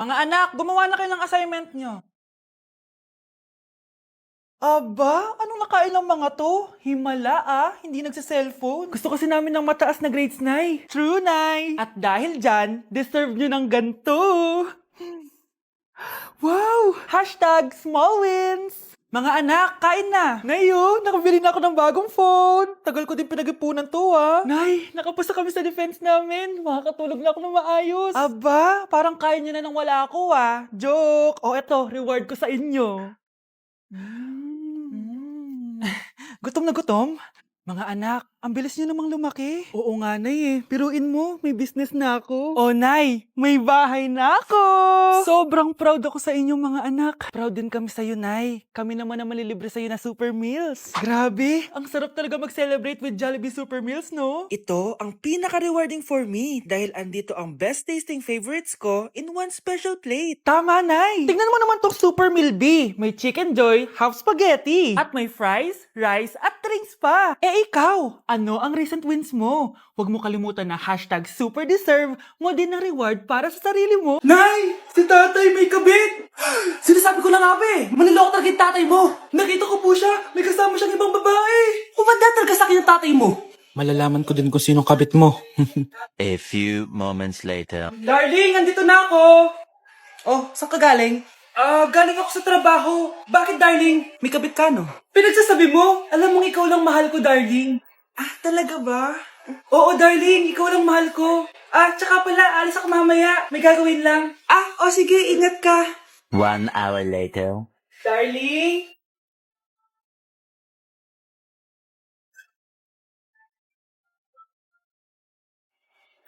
Mga anak, gumawa na kayo ng assignment nyo. Aba, anong nakain ng mga to? Himala hindi nagsa-cellphone. Gusto kasi namin ng mataas na grades, Nay. True, Nay. At dahil dyan, deserve nyo ng ganito. Wow! Hashtag small wins! Mga anak, kain na! Nay, nakabili na ako ng bagong phone! Tagal ko din pinag-ipunan to, Nay, nakapasa kami sa defense namin. Makakatulog na ako ng maayos. Aba, parang kaya nyo na nang wala ako, Joke! O eto, reward ko sa inyo. Gutom na gutom? Mga anak, ang bilis nyo namang lumaki. Oo nga, Nay Piruin mo, may business na ako. Oh, Nay, may bahay na ako! Sobrang proud ako sa inyo, mga anak. Proud din kami sa'yo, Nay. Kami naman na malilibre sa'yo na Super Meals. Grabe, ang sarap talaga mag-celebrate with Jollibee Super Meals, no? Ito ang pinaka-rewarding for me dahil andito ang best tasting favorites ko in one special plate. Tama, Nay! Tingnan mo naman tong Super Meal B. May Chicken Joy, half spaghetti. At may fries, rice, at drinks pa. Ikaw, ano ang recent wins mo? Huwag mo kalimutan na hashtag super deserve mo din ng reward para sa sarili mo. Nay! Si tatay may kabit! Sinasabi ko na nga maniloko talaga yung tatay mo. Nakita ko po siya, may kasama siyang ibang babae. Kumanda talaga sa akin yung tatay mo. Malalaman ko din kung sinong kabit mo. A few moments later. Darling, andito na ako! Oh, saan ka galing? Galing ako sa trabaho. Bakit, darling? May kabit ka, no? Pinagsasabi mo? Alam mong ikaw lang mahal ko, darling. Talaga ba? Oo, darling. Ikaw lang mahal ko. Tsaka pala, alis ako mamaya. May gagawin lang. Sige. Ingat ka. 1 hour later. Darling?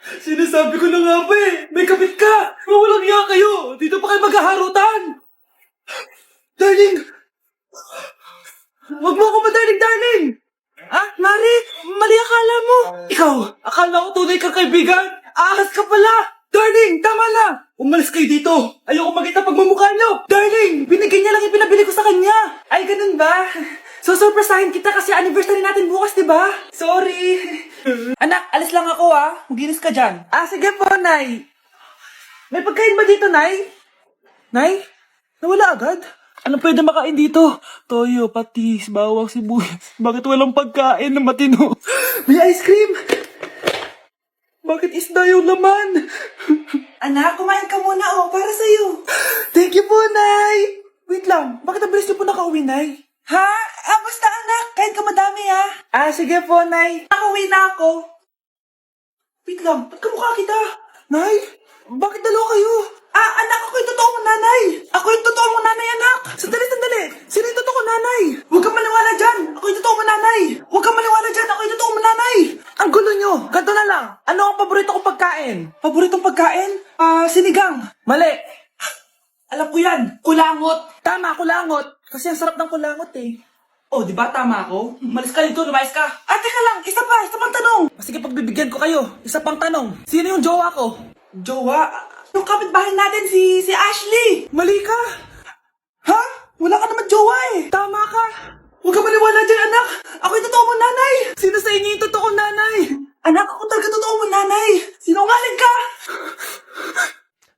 Sinasabi ko na nga may kabit ka! Mawalang iya kayo! Dito pa kayo maghaharutan! Darling! Wag mo ako darling! Mari! Mali akala mo! Ikaw! Akala ko tunay kang kaibigan! Ahas ka pala! Darling! Tama na! Umalis kayo dito! Ayoko makita pagmumukha nyo! Darling! Binigyan niya lang yung pinabili ko sa kanya! Ay, ganun ba? So, surpresahin kita kasi anniversary natin bukas, di ba? Sorry! Anak, alis lang ako, Maginis ka dyan. Sige po, Nay. May pagkain ba dito, Nay? Nay? Nawala agad? Ano pwede makain dito? Toyo, patis, bawang, sibuyas. Bakit walang pagkain na matino? May ice cream! Bakit isda yung laman? Anak, kumain ka muna, para sa'yo. Thank you po, Nay! Wait lang, bakit ang bilis niyo po nakauwi, Nay? Basta anak, kain ka madami, sige po, Nay. Nakauwi na ako. Wait lang, ba't kamukha kita? Nay, bakit dalawa kayo? Anak, ako yung totoo mong nanay. Ako yung totoo mong nanay, anak. Sandali. Sino yung totoo kong nanay? Huwag kang maniwala dyan. Ako yung totoo mong nanay. Huwag kang maniwala dyan. Ako yung totoo mong nanay. Ang gulo nyo. Ganto na lang. Ano ang paborito kong pagkain? Paboritong pagkain? Sinigang. Mali. Alam ko yan. Kulangot. Tama, kulangot. Kasi ang sarap ng kulangot, Oh, di ba tama ako? Malis ka dito, lumayas ka. Teka lang, isa pang tanong. Sige, pagbibigyan ko kayo. Isa pang tanong. Sino yung jowa ko? Jowa? Yung kapitbahay natin, si Ashley. Mali ka. Wala ka naman jowa Tama ka. Huwag ka maniwala dyan, anak. Ako yung totoo mong nanay. Sino sa inyo yung totoo nanay? Anak, ako talaga totoo mong nanay. Sinungaling ka.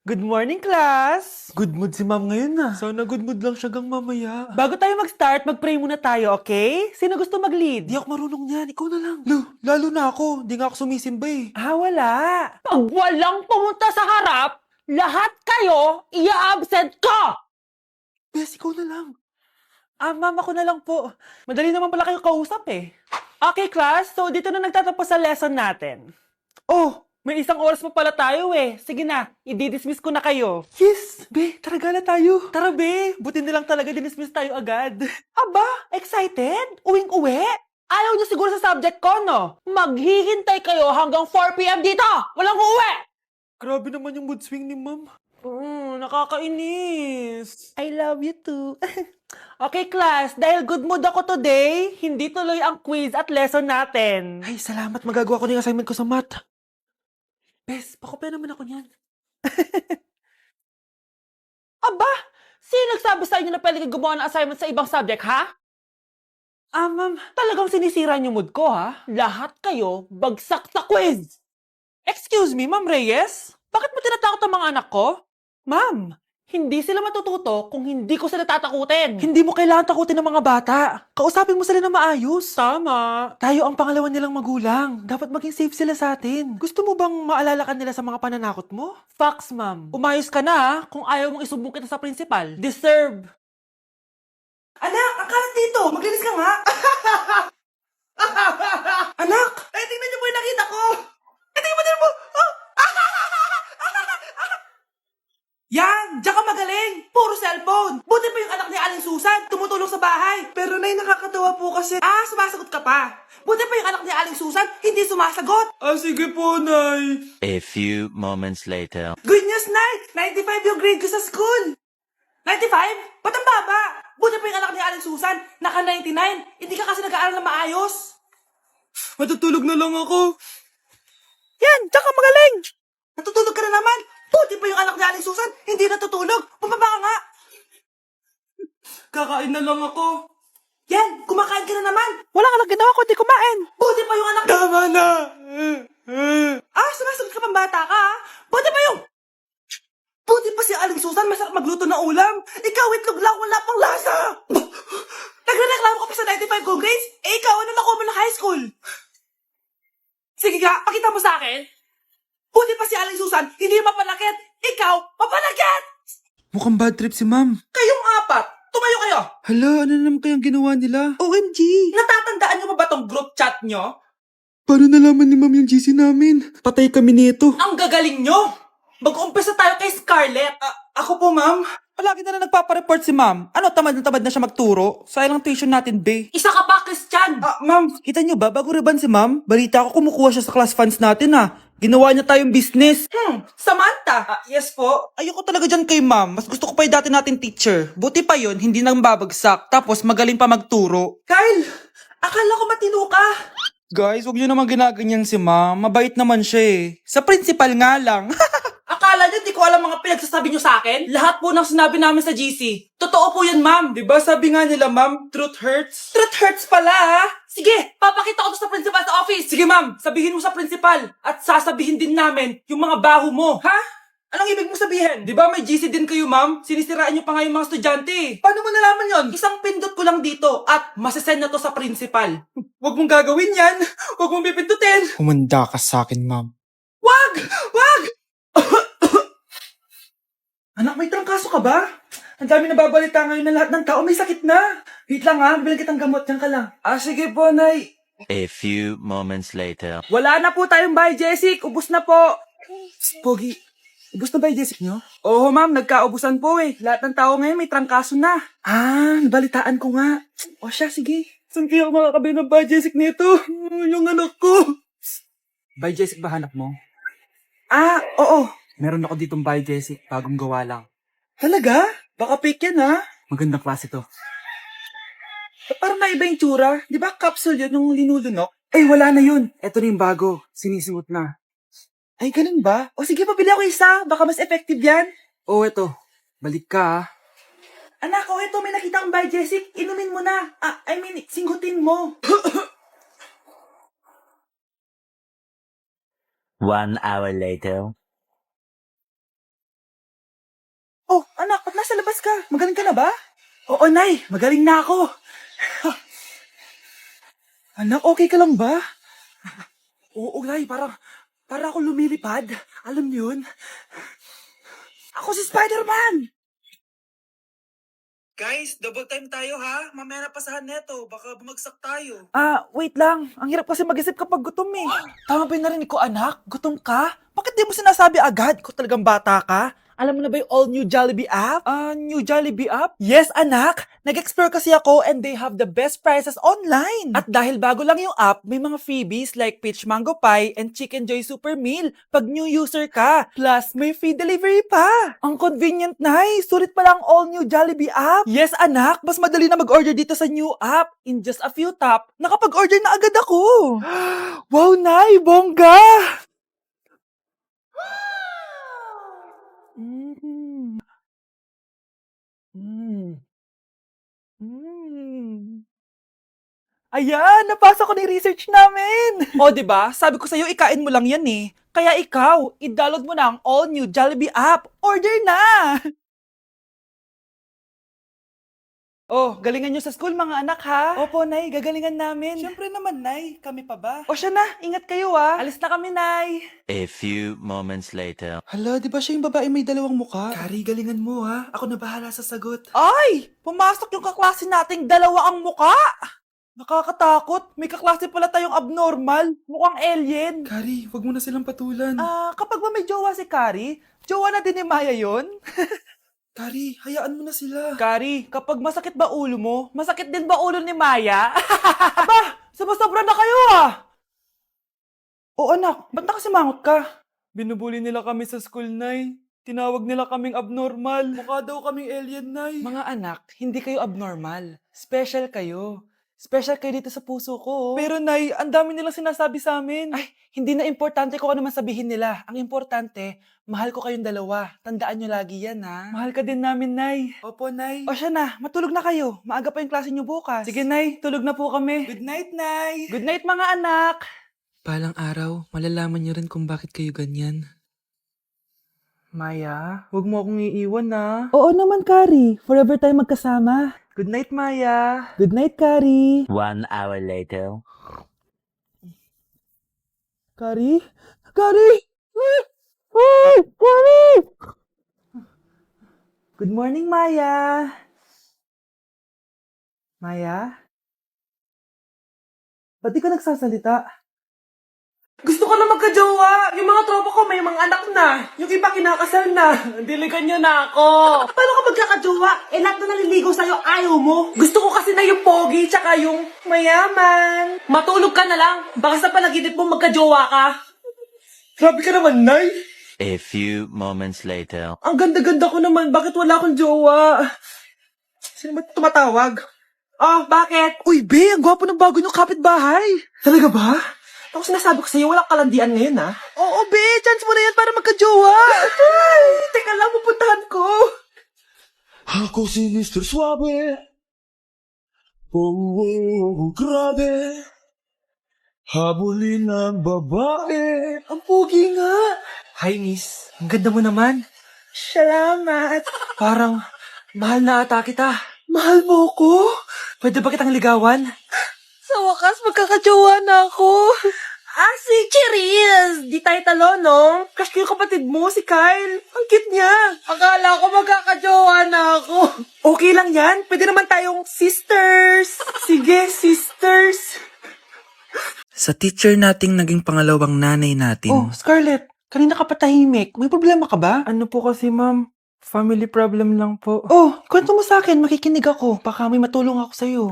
Good morning, class! Good mood si ma'am ngayon Sana good mood lang siya gang mamaya. Bago tayo mag-start, mag-pray muna tayo, okay? Sino gusto mag-lead? Di ako marunong yan, ikaw na lang. Lalo na ako, di nga ako sumisimba wala. Pag walang pumunta sa harap, lahat kayo i-absent ko! Bes, ikaw na lang. Mama ko na lang po. Madali naman pala kayo kausap Okay, class, so dito na nagtatapos sa lesson natin. Oh, may isang oras pa pala tayo Sige na, i-dismiss ko na kayo. Yes! Be, tara gala tayo. Tara be, buti nilang talaga dinismiss tayo agad. Aba, excited? Uwing-uwi? Ayaw niyo siguro sa subject ko, no? Maghihintay kayo hanggang 4 p.m. dito! Walang uuwi! Grabe naman yung mood swing ni ma'am. Nakakainis. I love you too. Okay, class, dahil good mood ako today, hindi tuloy ang quiz at lesson natin. Ay, salamat. Magagawa ko na yung assignment ko sa math. Bes, pakopya naman ako niyan. Aba, sino nagsabi sa inyo na pwede kayo gumawa ng assignment sa ibang subject, ha? Ma'am. Talagang sinisira niyo mood ko, ha? Lahat kayo bagsak sa quiz! Excuse me, Ma'am Reyes? Bakit mo tinatakot ang mga anak ko? Ma'am, hindi sila matututo kung hindi ko sila tatakutin. Hindi mo kailangan takutin ng mga bata. Kausapin mo sila na maayos. Tama. Tayo ang pangalawa nilang magulang. Dapat maging safe sila sa atin. Gusto mo bang maalala ka nila sa mga pananakot mo? Facts, ma'am. Umayos ka na kung ayaw mong isumbong kita sa principal. Deserve. Anak, ang kalat dito. Maglinis ka nga. Anak, tingnan niyo po yung nakita ko. Tingnan mo. Oh. Yan! Diyan ka magaling! Puro cellphone! Buti pa yung anak ni Aling Susan, tumutulong sa bahay. Pero nay, nakakatawa po kasi. Sumasagot ka pa. Buti pa yung anak ni Aling Susan, hindi sumasagot. Sige po, nay. A few moments later. Good news, nay! 95 yung grade ko sa school. 95? Ba't ang baba? Buti pa yung anak ni Aling Susan, naka 99. Hindi ka kasi nag-aaral na maayos. Matutulog na lang ako. Yan! Diyan ka magaling! Natutulog ka na naman! Buti pa yung anak ni Aling Susan, hindi natutulog. Pumaba ka nga. Kakain na lang ako. Yan, kumakain ka na naman. Wala ka lang ginawa kundi kumain. Buti pa yung anak... Tama na. Sumasagot ka pang bata ka, ha? Buti pa yung... Buti pa si Aling Susan, masarap magluto ng ulam. Ikaw, itlog lang, wala pang lasa. Nagre-reklamo ka pa sa 95 go grades? Ikaw, ano nakuha mo ng high school? Sige nga, pakita mo sa akin. Buti pa si Aling Susan, hindi mapanakit. Ikaw, mapanakit! Mukhang bad trip si ma'am. Kayong apat, tumayo kayo. Hala, ano na naman kayang ginawa nila? OMG! Natatandaan niyo ba tong group chat niyo? Paano nalaman ni ma'am yung GC namin? Patay kami nito. Ang gagaling niyo! Mag-umpisa tayo kay Scarlett. Ako po, ma'am. Palagi na nagpapareport si ma'am. Ano, tamad na siya magturo? Sayang lang tuition natin, be. Isa ka pa, Christian. Ma'am, kita niyo ba, bago riban si ma'am, balita ko kumukuha siya sa class funds natin, Ginawa niya tayong business. Samantha. Yes po. Ayoko talaga dyan kay ma'am. Mas gusto ko pa yung dati natin teacher. Buti pa yun, hindi nang babagsak. Tapos magaling pa magturo. Kyle, akala ko matino ka. Guys, huwag niyo naman ginaganyan si ma'am. Mabait naman siya eh. Sa principal nga lang. Akala niyo, di ko alam mga pinagsasabi niyo sa akin? Lahat po ng sinabi namin sa GC. Totoo po yan, ma'am. Diba sabi nga nila, ma'am, truth hurts? Truth hurts pala, ha? Sige, papakita ko to sa principal sa office. Sige, ma'am, sabihin mo sa principal. At sasabihin din namin yung mga baho mo. Ha? Anong ibig mo sabihin? Di ba may GC din kayo, ma'am? Sinisiraan niyo pa nga yung mga estudyante. Paano mo nalaman yon? Isang pindot ko lang dito at masasend na to sa principal. Huwag mong gagawin yan. Huwag mong pipindutin. Humanda ka sa akin, ma'am. Wag! Wag! Anak, may trangkaso ka ba? Ang dami nababalita ngayon na lahat ng tao may sakit na. Wait lang ha, bibilang kitang gamot. Diyan ka lang. Sige po, Nay. A few moments later. Wala na po tayong bahay, Jessic. Ubus na po. Pogi, ubus na ba yung Jessic niyo? Oo, ma'am. Nagkaubusan po eh. Lahat ng tao ngayon may trangkaso na. Nabalitaan ko nga. O siya, sige. Saan kaya ako makakabili ng ba Jessic nito? Yung anak ko. Bahay, Jessic ba hanap mo? Oo. Meron ako ditong bahay, Jessic. Bagong gawa lang. Talaga? Baka fake yan, Magandang klase to. Parang naiba yung tsura. Di ba capsule yun yung linulunok? Wala na yun. Eto na yung bago. Sinisimuot na. Ay, ganun ba? O sige, pabili ako isa. Baka mas effective yan. Eto. Balik ka, ha? Anak, eto, may nakita akong bahay, Jessic. Inumin mo na. Singhutin mo. 1 hour later. Anak, ba't nasa labas ka? Magaling ka na ba? Oo, Nay. Magaling na ako. Anak, okay ka lang ba? Oo, Nay. Para ako lumilipad. Alam niyo yun? Ako si Spider-Man! Guys, double time tayo ha. Mamaya na pasahan neto. Baka bumagsak tayo. Wait lang. Ang hirap kasi mag-isip kapag gutom eh. Tama ba yung narinig ko, anak? Gutom ka? Bakit di mo sinasabi agad? Ikaw talagang bata ka? Alam mo na ba yung all new Jollibee app? New Jollibee app? Yes, anak! Nag-explore kasi ako and they have the best prices online. At dahil bago lang yung app, may mga freebies like peach mango pie and chicken joy super meal pag new user ka. Plus, may free delivery pa. Ang convenient, nice. Sulit pala ang all new Jollibee app. Yes, anak. Mas madali na mag-order dito sa new app. In just a few tap, nakapag-order na agad ako. Wow, Nay! Bongga! Mm. Mm. Mm. Ayan, napasa ko na yung research namin. O, di ba? Sabi ko sa'yo, ikain mo lang yan eh. Kaya ikaw, i-download mo na ang all-new Jollibee app. Order na! Oh, galingan nyo sa school mga anak ha? Opo, Nay, gagalingan namin. Siyempre naman, Nay. Kami pa ba? O siya na, ingat kayo ha. Alis na kami, Nay. A few moments later. Hala, di ba siya yung babae may dalawang muka? Kari, galingan mo ha. Ako na bahala sa sagot. Ay! Pumasok yung kaklase nating dalawa ang muka! Nakakatakot. May kaklase pala tayong abnormal. Mukhang alien. Kari, wag mo na silang patulan. Kapag ba may jowa si Kari, jowa na din ni Maya yon? Kari, hayaan mo na sila. Kari, kapag masakit ba ulo mo, masakit din ba ulo ni Maya? Aba, sumasobra na kayo ah! O anak, ba't nakasimangot ka? Binubuli nila kami sa school, Nay. Tinawag nila kaming abnormal. Mukha daw kaming alien, Nay. Mga anak, hindi kayo abnormal. Special kayo. Special kayo dito sa puso ko. Pero, Nay, ang dami nilang sinasabi sa amin. Ay, hindi na importante kung ano man sabihin nila. Ang importante, mahal ko kayong dalawa. Tandaan nyo lagi yan, ha? Mahal ka din namin, Nay. Opo, Nay. O siya na, matulog na kayo. Maaga pa yung klase nyo bukas. Sige, Nay, tulog na po kami. Good night, Nay. Good night, mga anak. Palang araw, malalaman niyo rin kung bakit kayo ganyan. Maya, wag mo akong iiwan, na. Oo naman, Kari. Forever tayo magkasama. Good night, Maya. Good night, Kari. 1 hour later. Kari? Kari! Ay, Kari! Good morning, Maya. Maya? Ba't di ka nagsasalita? Gusto ko na magka-jowa. Yung mga tropa ko may mga anak na. Yung iba kinakasal na. Diligan niyo na ako. Paano ka magkaka-jowa? Eh, lahat na naliligaw sa'yo, ayaw mo. Gusto ko kasi na yung pogi, tsaka yung mayaman. Matulog ka na lang. Baka sa panaginip mo magka-jowa ka. Grabe ka naman, Nay. A few moments later. Ang ganda-ganda ko naman. Bakit wala akong jowa? Sino ba tumatawag? Oh, bakit? Uy, Be, ang gwapo ng bago niyong kapitbahay. Talaga ba? Ako sinasabi ko sa'yo, walang kalandian ngayon, ha? Oo, Be, chance mo na yan para magka-jowa. Ay, teka lang, pupuntahan ko. Ako si Mr. Suave. Oh, grabe. Habulin ng babae. Ang pogi nga. Hi, miss. Ang ganda mo naman. Salamat. Parang, mahal na ata kita. Mahal mo ko? Pwede ba kitang ligawan? Sa wakas, magkakajowa na ako. Si Cherise! Di tayo talo, no? Crush ko yung kapatid mo, si Kyle. Ang cute niya. Akala ko magkakajowa na ako. Okay lang yan. Pwede naman tayong sisters. Sige, sisters. Sa teacher nating naging pangalawang nanay natin, Oh, Scarlett, kanina ka pa tahimik. May problema ka ba? Ano po kasi, ma'am? Family problem lang po. Oh, kwento mo sa akin, makikinig ako. Baka may matulong ako sa'yo.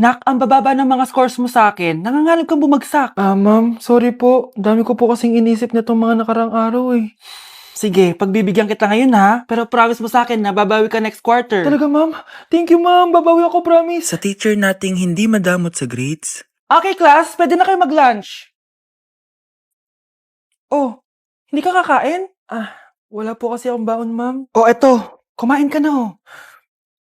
Nak, ang bababa ng mga scores mo sa akin. Nanganganib kang bumagsak. Ma'am, sorry po. Dami ko po kasing inisip na itong mga nakarang araw eh. Sige, pagbibigyan kita ngayon ha. Pero promise mo sa akin na babawi ka next quarter. Talaga, ma'am? Thank you, ma'am. Babawi ako, promise. sa teacher nating hindi madamot sa grades, Okay, class. Pwede na kayo mag-lunch. Oh, hindi ka kakain? Wala po kasi akong baon, ma'am. Oh, eto. Kumain ka na oh.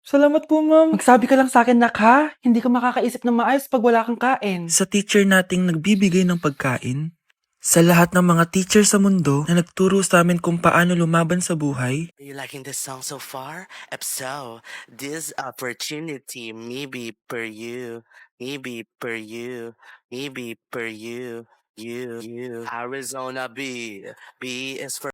Salamat po, ma'am. Magsabi ka lang sa akin, nak ha. Hindi ka makakaisip ng maayos pag wala kang kain. sa teacher nating nagbibigay ng pagkain, sa lahat ng mga teacher sa mundo na nagturo sa amin kung paano lumaban sa buhay, Are you liking this song so far? If so, this opportunity maybe per you, maybe per you, maybe per you, you. Arizona B. B is for